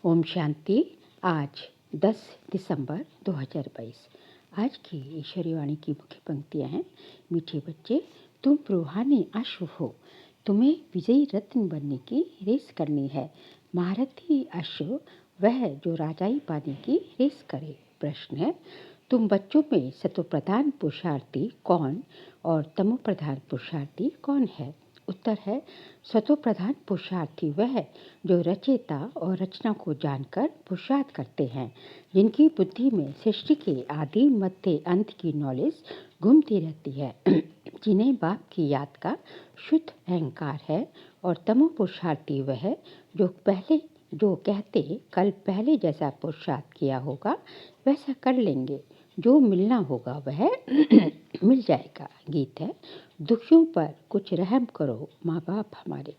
ओम शांति। आज 10 दिसंबर 2022। आज की ईश्वरी वाणी की मुख्य पंक्तियां हैं। मीठे बच्चे, तुम रूहानी अश्व हो, तुम्हें विजयी रत्न बनने की रेस करनी है। महारथी अश्व वह जो राजाई पाने की रेस करे। प्रश्न है, तुम बच्चों में सत्वप्रधान पुरुषार्थी कौन और तमोप्रधान पुरुषार्थी कौन है? उत्तर है, सत्वप्रधान पुरुषार्थी वह जो रचयिता और रचना को जानकर पुरुषार्थ करते हैं, जिनकी बुद्धि में सृष्टि के आदि मध्य अंत की नॉलेज घूमती रहती है, जिन्हें बाप की याद का शुद्ध अहंकार है। और तमो पुरुषार्थी वह जो कहते कल पहले जैसा पुरुषार्थ किया होगा वैसा कर लेंगे, जो मिलना होगा वह मिल जाएगा। गीत है, दुखियों पर कुछ रहम करो माँ बाप हमारे।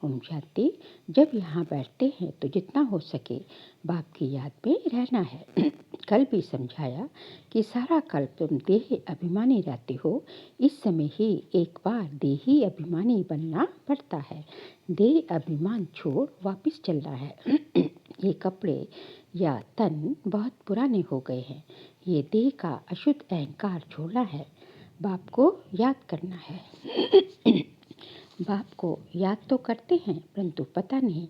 ओम शांति। जब यहाँ बैठते हैं तो जितना हो सके बाप की याद में रहना है। कल भी समझाया कि सारा कल तुम देह अभिमानी रहते हो। इस समय ही एक बार देही अभिमानी बनना पड़ता है। देह अभिमान छोड़ वापस चलना है। ये कपड़े या तन बहुत पुराने हो गए हैं। ये देह का अशुद्ध अहंकार छोड़ना है। बाप को याद करना है। बाप को याद तो करते हैं परंतु पता नहीं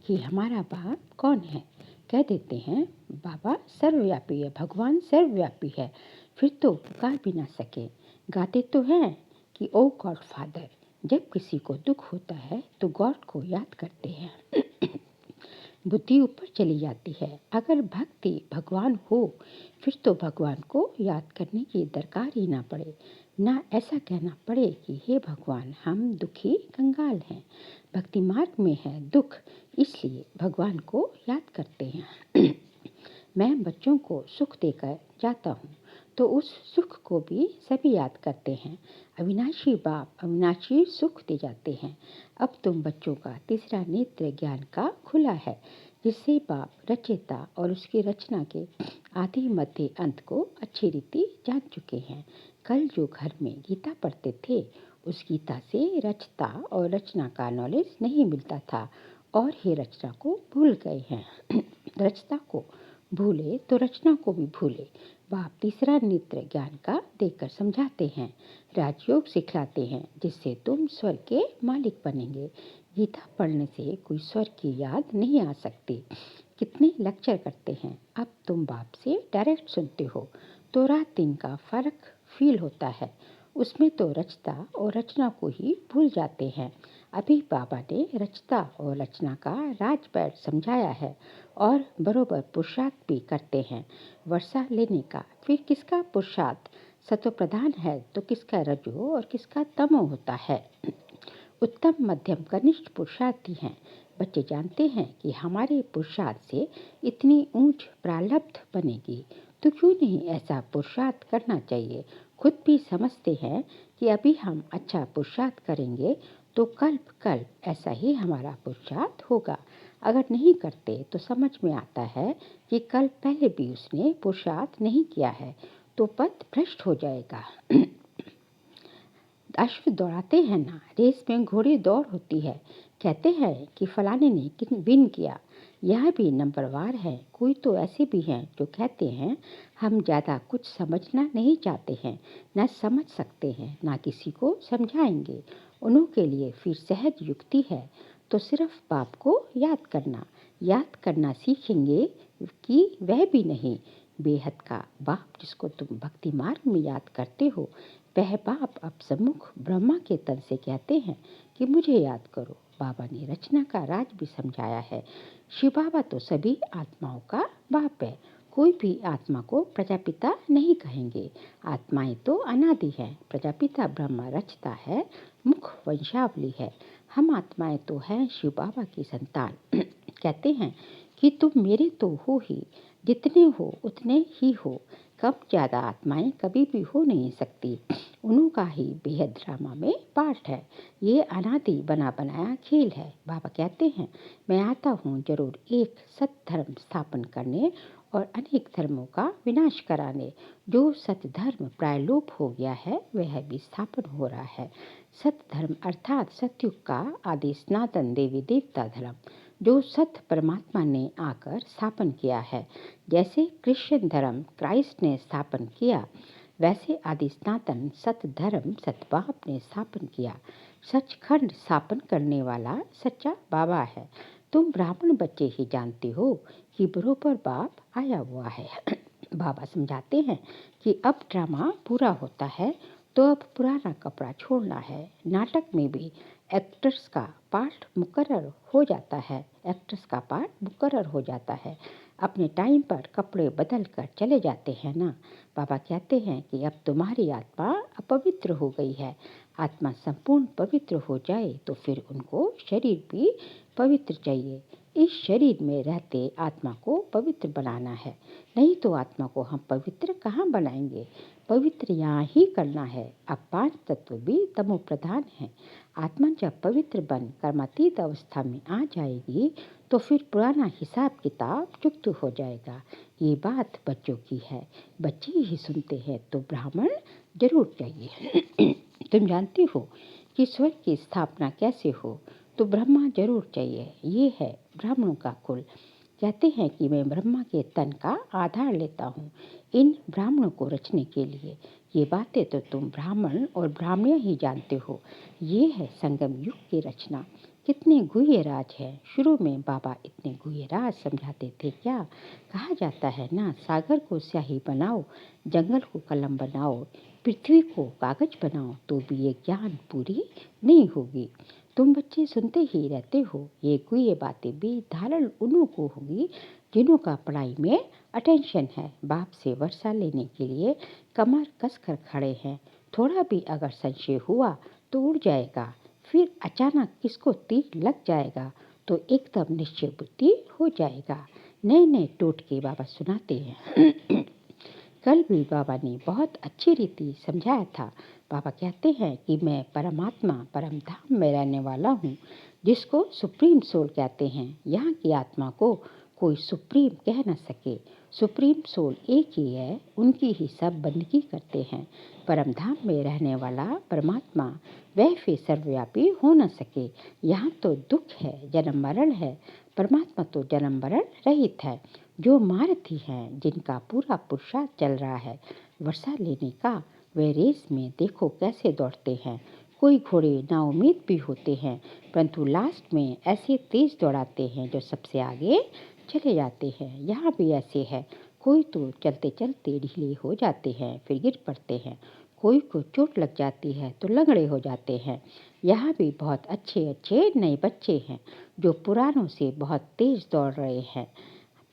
कि हमारा बाप कौन है। कह देते हैं बाबा सर्वव्यापी है, भगवान सर्वव्यापी है, फिर तो पुकार भी ना सके। गाते तो हैं कि ओ गॉड फादर। जब किसी को दुख होता है तो गॉड को याद करते हैं। बुद्धि ऊपर चली जाती है। अगर भक्ति भगवान हो फिर तो भगवान को याद करने की दरकार ही ना पड़े, ना ऐसा कहना पड़े कि हे भगवान हम दुखी कंगाल हैं, भक्ति मार्ग में है दुख, इसलिए भगवान को याद करते हैं। मैं बच्चों को सुख देकर जाता हूँ तो उस सुख को भी सभी याद करते हैं। अविनाशी बाप अविनाशी सुख दे जाते हैं। अब तुम बच्चों का तीसरा नेत्र ज्ञान का खुला है, जिससे बाप रचयिता और उसकी रचना के आदि मध्य अंत को अच्छी रीति जान चुके हैं। कल जो घर में गीता पढ़ते थे उस गीता से रचता और रचना का नॉलेज नहीं मिलता था और ये रचना को भूल गए हैं। रचना को भूले तो रचना को भी भूले। बाप तीसरा नेत्र ज्ञान का देकर समझाते हैं, राजयोग सिखलाते हैं, जिससे तुम स्वर्ग के मालिक बनेंगे। गीता पढ़ने से कोई स्वर्ग की याद नहीं आ सकती। कितने लेक्चर करते हैं। अब तुम बाप से डायरेक्ट सुनते हो तो रात दिन का फर्क फील होता है। उसमें तो रचता और रचना को ही भूल जाते हैं। अभी बाबा ने रचता और रचना का राजपैठ समझाया है और बरोबर पुरुषार्थ भी करते हैं वर्षा लेने का। फिर किसका पुरुषार्थ सत्व प्रधान है तो किसका रजो और किसका तमो होता है। उत्तम मध्यम कनिष्ठ पुरुषार्थी हैं। बच्चे जानते हैं कि हमारे पुरुषार्थ से इतनी ऊंच प्रारब्ध बनेगी तो क्यों नहीं ऐसा पुरुषार्थ करना चाहिए। खुद भी समझते हैं कि अभी हम अच्छा पुरुषार्थ करेंगे तो कल्प ऐसा ही हमारा पुरुषार्थ होगा। अगर नहीं करते तो समझ में आता है कि कल पहले भी उसने पुरुषार्थ नहीं किया है तो पथ भ्रष्ट हो जाएगा। अश्व दौड़ाते हैं ना, रेस में घोड़े दौड़ होती है। कहते हैं कि फलाने ने विन किया। यह भी नंबरवार है। कोई तो ऐसे भी हैं जो कहते हैं हम ज़्यादा कुछ समझना नहीं चाहते हैं, न समझ सकते हैं, ना किसी को समझाएंगे। उन्हों के लिए फिर सहज युक्ति है तो सिर्फ बाप को याद करना सीखेंगे कि वह भी नहीं। बेहद का बाप जिसको तुम भक्ति मार्ग में याद करते हो, वह बाप अब सम्मुख ब्रह्मा के तन से कहते हैं कि मुझे याद करो। बाबा ने रचना का राज भी समझाया है। शिव बाबा तो सभी आत्माओं का बाप है। कोई भी आत्मा को प्रजापिता नहीं कहेंगे। आत्माएं तो अनादि हैं। प्रजापिता ब्रह्मा रचता है, मुख वंशावली है। हम आत्माएं तो हैं शिव बाबा की संतान। कहते हैं कि तुम मेरे तो हो ही, जितने हो उतने ही हो। कम ज़्यादा आत्माएं कभी भी हो नहीं सकती। उन्हों का ही बेहद ड्रामा में पार्ट है। ये अनादि बना बनाया खेल है। बाबा कहते हैं मैं आता हूँ जरूर एक सत्य धर्म स्थापन करने और अनेक धर्मों का विनाश कराने। जो सत्य धर्म प्राय लोप हो गया है वह भी स्थापन हो रहा है। सत्य धर्म अर्थात सत्युग का आदि सनातन देवी देवता धर्म। जो सत परमात्मा ने आकर स्थापन किया है। जैसे क्रिश्चियन धर्म क्राइस्ट ने स्थापन किया, वैसे आदि सनातन सत धर्म सतबाप ने स्थापन किया। सचखंड स्थापन करने वाला सच्चा बाबा है। तुम ब्राह्मण बच्चे ही जानते हो कि बरोबर बाप आया हुआ है। बाबा समझाते हैं कि अब ड्रामा पूरा होता है तो अब पुराना कपड़ा छोड़ना है। नाटक में भी एक्टर्स का पाठ मुकर्रर हो जाता है। अपने टाइम पर कपड़े बदल कर चले जाते हैं ना। बाबा कहते हैं कि अब तुम्हारी आत्मा अपवित्र हो गई है। आत्मा संपूर्ण पवित्र हो जाए तो फिर उनको शरीर भी पवित्र चाहिए। इस शरीर में रहते आत्मा को पवित्र बनाना है, नहीं तो आत्मा को हम पवित्र कहाँ बनाएंगे। पवित्र यहाँ ही करना है। अब 5 तत्व भी तमो प्रधान है। आत्मा जब पवित्र बन कर्मातीत अवस्था में आ जाएगी तो फिर पुराना हिसाब किताब चुकता हो जाएगा। ये बात बच्चों की है, बच्चे ही सुनते हैं तो ब्राह्मण जरूर चाहिए। तुम जानती हो कि स्वर्ग की स्थापना कैसे हो, तो ब्रह्मा जरूर चाहिए। ये है ब्राह्मणों का कुल। कहते हैं कि मैं ब्रह्मा के तन का आधार लेता हूँ इन ब्राह्मणों को रचने के लिए। ये बातें तो तुम ब्राह्मण और ब्राह्मण ही जानते हो। ये है संगम युग की रचना। कितने गुह्य राज है। शुरू में बाबा इतने गुह्य राज समझाते थे क्या। कहा जाता है ना, सागर को स्याही बनाओ, जंगल को कलम बनाओ, पृथ्वी को कागज बनाओ, तो भी ये ज्ञान पूरी नहीं होगी। तुम बच्चे सुनते ही रहते हो। ये गुह्य बातें भी धारण उन्हों को होगी जिन्हों का पढ़ाई में अटेंशन है। बाप से वर्षा लेने के लिए कमर कसकर खड़े हैं। थोड़ा भी अगर संशय हुआ तो उड़ जाएगा। फिर अचानक किसको तीर लग जाएगा तो एकदम निश्चय बुद्धि हो जाएगा। नए नए टोटके बाबा सुनाते हैं। कल भी बाबा ने बहुत अच्छी रीति समझाया था। बाबा कहते हैं कि मैं परमात्मा परम धाम में रहने वाला हूँ, जिसको सुप्रीम सोल कहते हैं। यहाँ की आत्मा को कोई सुप्रीम कह न सके। सुप्रीम सोल एक ही है, उनकी ही सब बंदगी करते हैं। परम धाम में रहने वाला परमात्मा वह फिर सर्वव्यापी हो न सके। यहाँ तो दुख है, जन्म मरण है। परमात्मा तो जन्म मरण रहित है। जो महारथी हैं, जिनका पूरा पुरुषार्थ चल रहा है वर्षा लेने का, वे रेस में देखो कैसे दौड़ते हैं। कोई घोड़े नाउम्मीद भी होते हैं, परंतु लास्ट में ऐसे तेज दौड़ाते हैं जो सबसे आगे चले जाते हैं। यहाँ भी ऐसे है, कोई तो चलते चलते ढीले हो जाते हैं, फिर गिर पड़ते हैं। कोई को चोट लग जाती है तो लंगड़े हो जाते हैं। यहाँ भी बहुत अच्छे अच्छे नए बच्चे हैं जो पुरानों से बहुत तेज दौड़ रहे हैं।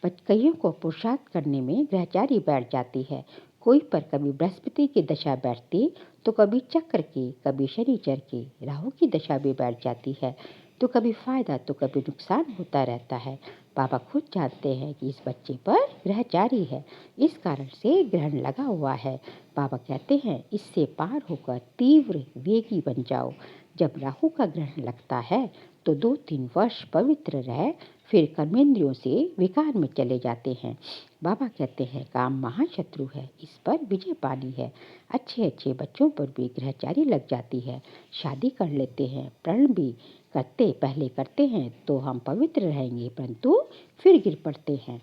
कईयों को पुरुषार्थ करने में ग्रहचारी बैठ जाती है। कोई पर कभी बृहस्पति की दशा बैठती तो कभी चक्र की, कभी शनिचर की, राहु की दशा भी बैठ जाती है तो कभी फायदा तो कभी नुकसान होता रहता है। बाबा खुद जानते हैं कि इस बच्चे पर ग्रहचारी है, इस कारण से ग्रहण लगा हुआ है। बाबा कहते हैं इससे पार होकर तीव्र वेगी बन जाओ। जब राहु का ग्रहण लगता है तो 2-3 वर्ष पवित्र रह फिर कर्मेंद्रियों से विकार में चले जाते हैं। बाबा कहते हैं काम महाशत्रु है, इस पर विजय पानी है। अच्छे अच्छे बच्चों पर भी ग्रहचारी लग जाती है, शादी कर लेते हैं, प्रण भी पहले करते हैं तो हम पवित्र रहेंगे, परंतु फिर गिर पड़ते हैं।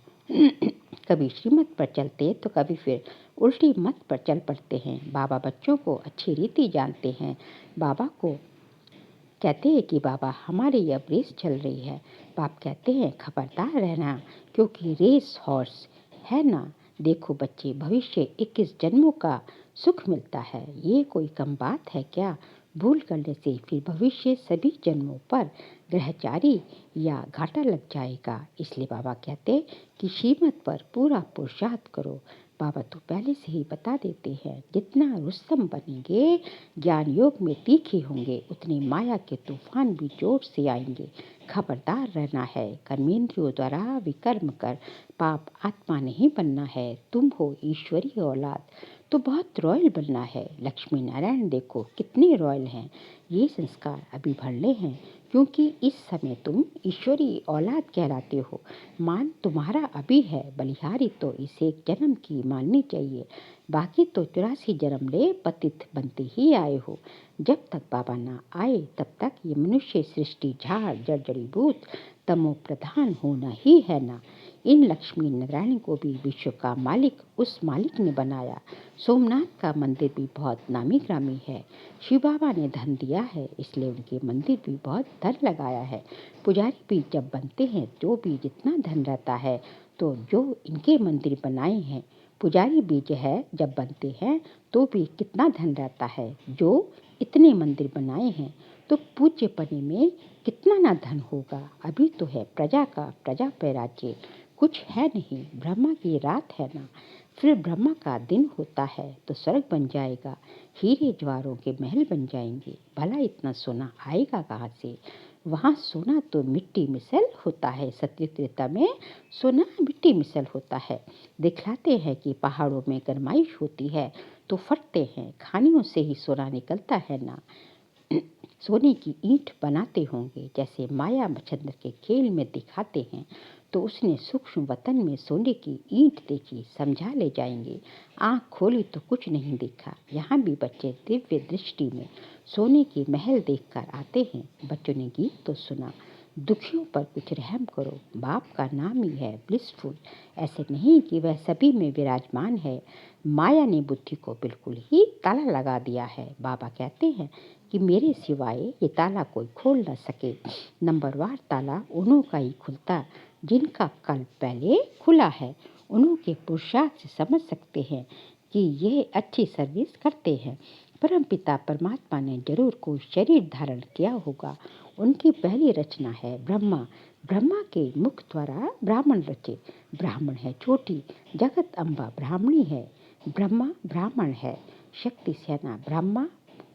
कभी श्रीमत पर चलते तो कभी फिर उल्टी मत पर चल पड़ते हैं। बाबा बच्चों को अच्छी रीति जानते हैं। बाबा को कहते हैं कि बाबा हमारी अब रेस चल रही है। बाप कहते हैं खबरदार रहना, क्योंकि रेस हॉर्स है ना। देखो बच्चे, भविष्य 21 जन्मों का सुख मिलता है, ये कोई कम बात है क्या। भूल करने से फिर भविष्य सभी जन्मों पर ग्रहचारी या घाटा लग जाएगा। इसलिए बाबा कहते कि श्रीमत पर पूरा पुरुषार्थ करो। बाबा तो पहले से ही बता देते हैं, जितना रुस्तम बनेंगे, ज्ञान योग में तीखे होंगे, उतनी माया के तूफान भी जोर से आएंगे। खबरदार रहना है, कर्मेंद्रियों द्वारा विकर्म कर पाप आत्मा नहीं बनना है। तुम हो ईश्वरीय औलाद तो बहुत रॉयल बनना है। लक्ष्मी नारायण देखो कितने रॉयल हैं। ये संस्कार अभी भरने हैं, क्योंकि इस समय तुम ईश्वरीय औलाद कहलाते हो। मान तुम्हारा अभी है, बलिहारी तो इसे एक जन्म की माननी चाहिए। बाकी तो 84 जन्म ले पतित बनते ही आए हो। जब तक बाबा ना आए तब तक ये मनुष्य सृष्टि झाड़ जड़ जड़ी बूत तमो प्रधान होना ही है ना। इन लक्ष्मी नारायण को भी विश्व का मालिक उस मालिक ने बनाया। सोमनाथ का मंदिर भी बहुत नामी ग्रामी है। शिव बाबा ने धन दिया है, इसलिए उनके मंदिर भी बहुत धन लगाया है। पुजारी भी जब बनते हैं तो भी जितना धन रहता है, तो जो इनके मंदिर बनाए हैं पुजारी भी जो है जब बनते हैं तो भी कितना धन रहता है। जो इतने मंदिर बनाए हैं तो पूज्य पने में कितना ना धन होगा। अभी तो है प्रजा का प्रजा पे राज्य, कुछ है नहीं, ब्रह्मा की रात है ना। फिर ब्रह्मा का दिन होता है तो स्वर्ग बन जाएगा, हीरे ज्वारों के महल बन जाएंगे। भला इतना सोना आएगा कहाँ से? वहाँ सोना तो मिट्टी मिसल होता है। सत्य त्रेता में सोना मिट्टी मिसल होता है। दिखलाते हैं कि पहाड़ों में गरमाइश होती है तो फटते हैं, खानियों से ही सोना निकलता है ना। सोने की ईंट बनाते होंगे जैसे माया मच्छंद्र के खेल में दिखाते हैं, तो उसने सूक्ष्म वतन में सोने की ईंट देखी, समझा ले जाएंगे। आँख खोली तो कुछ नहीं देखा। यहाँ भी बच्चे दिव्य दृष्टि में सोने की महल देखकर आते हैं। बच्चों ने गीत तो सुना, दुखियों पर कुछ रहम करो, बाप का नाम ही है ब्लिसफुल। ऐसे नहीं कि वह सभी में विराजमान है। माया ने बुद्धि को बिल्कुल ही ताला लगा दिया है। बाबा कहते हैं कि मेरे सिवाय ये ताला कोई खोल न सके। नंबरवार ताला उन्हों का ही खुलता जिनका कल पहले खुला है। उन्हों के पुरुषार्थ से समझ सकते हैं कि यह अच्छी सर्विस करते हैं। परमपिता परमात्मा ने जरूर कोई शरीर धारण किया होगा। उनकी पहली रचना है ब्रह्मा। ब्रह्मा के मुख द्वारा ब्राह्मण रचे। ब्राह्मण है छोटी, जगत अम्बा ब्राह्मणी है। ब्रह्मा ब्राह्मण है, शक्ति सेना ब्रह्मा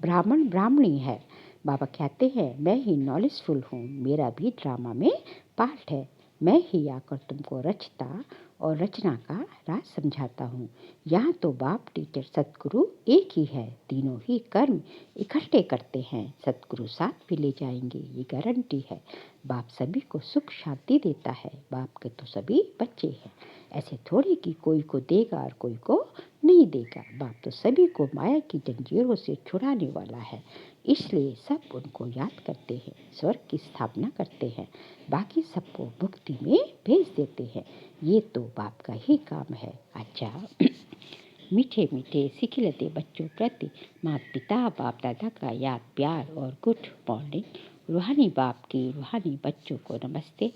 ब्राह्मण ब्राह्मणी है। बाबा कहते हैं मैं ही नॉलेजफुल हूँ, मेरा भी ड्रामा में पार्ट है। मैं ही आकर तुमको रचता और रचना का राज समझाता हूँ। यहाँ तो बाप टीचर सतगुरु एक ही है, तीनों ही कर्म इकट्ठे करते हैं। सतगुरु साथ भी ले जाएंगे, ये गारंटी है। बाप सभी को सुख शांति देता है। बाप के तो सभी बच्चे हैं, ऐसे थोड़ी कि कोई को देगा और कोई को नहीं देगा। बाप तो सभी को माया की जंजीरों से छुड़ाने वाला है, इसलिए सब उनको याद करते हैं, स्वर्ग की स्थापना करते हैं, बाकी सबको मुक्ति में भेज देते हैं। ये तो बाप का ही काम है। अच्छा मीठे मीठे सिखिलते बच्चों प्रति माता पिता बाप दादा का याद प्यार और गुड मॉर्निंग। रूहानी बाप की रूहानी बच्चों को नमस्ते।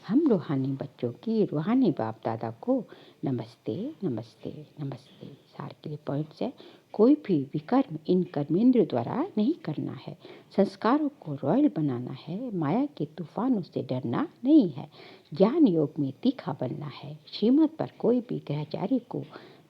हम रूहानी बच्चों की रूहानी बाप दादा को नमस्ते नमस्ते नमस्ते। सार के लिए पॉइंट्स है, कोई भी विकर्म इन कर्मेंद्र द्वारा नहीं करना है। संस्कारों को रॉयल बनाना है, माया के तूफानों से डरना नहीं है। ज्ञान योग में तीखा बनना है, श्रीमत पर कोई भी ग्रहचारी को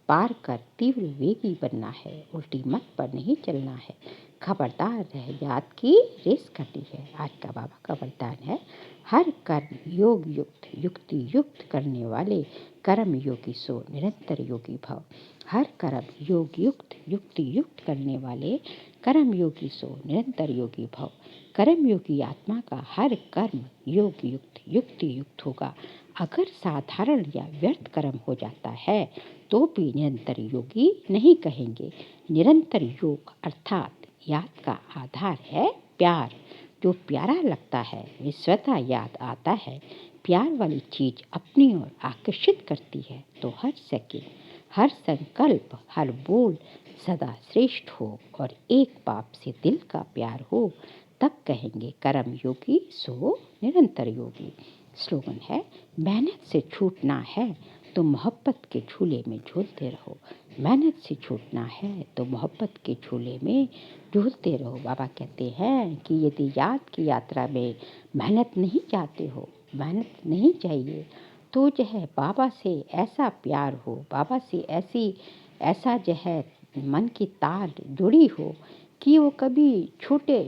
पार कर तीव्र वेगी बनना है। उल्टी मत पर नहीं चलना है, खबरदार रह याद की रेस करनी है। आज का बाबा का वरदान है, हर कर्म योग युक्त युक्ति युक्त करने वाले कर्म योगी सो निरंतर योगी भव। हर कर्म योग युक्त युक्ति युक्त करने वाले कर्म योगी सो निरंतर योगी भव। कर्म योगी आत्मा का हर कर्म योग युक्त युक्ति युक्त होगा। अगर साधारण या व्यर्थ कर्म हो जाता है तो भी निरंतर योगी नहीं कहेंगे। निरंतर योग अर्थात याद का आधार है प्यार। जो प्यारा लगता है वे स्वतः याद आता है। प्यार वाली चीज अपनी ओर आकर्षित करती है, तो हर सेकंड हर संकल्प हर बोल सदा श्रेष्ठ हो और एक बाप से दिल का प्यार हो, तब कहेंगे कर्म योगी सो निरंतर योगी। स्लोगन है, मेहनत से छूटना है तो मोहब्बत के झूले में झूलते रहो। मेहनत से छूटना है तो मोहब्बत के झूले में झूलते रहो। बाबा कहते हैं कि यदि याद की यात्रा में मेहनत नहीं चाहते हो, मेहनत नहीं चाहिए, तो जो है बाबा से ऐसा प्यार हो, बाबा से ऐसा जो है मन की तार जुड़ी हो कि वो कभी छूटे।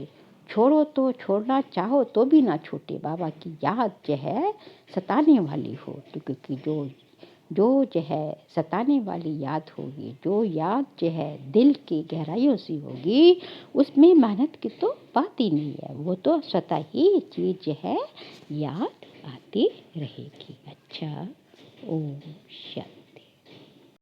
छोड़ो तो छोड़ना चाहो तो भी ना छूटे। बाबा की याद जो है सताने वाली हो, तो क्योंकि जो है सताने वाली याद होगी, जो याद जो है दिल की गहराइयों से होगी, उसमें मेहनत की तो बात ही नहीं है। वो तो स्वतः ही चीज़ जो है याद आती रहेगी। अच्छा, ओम शांति।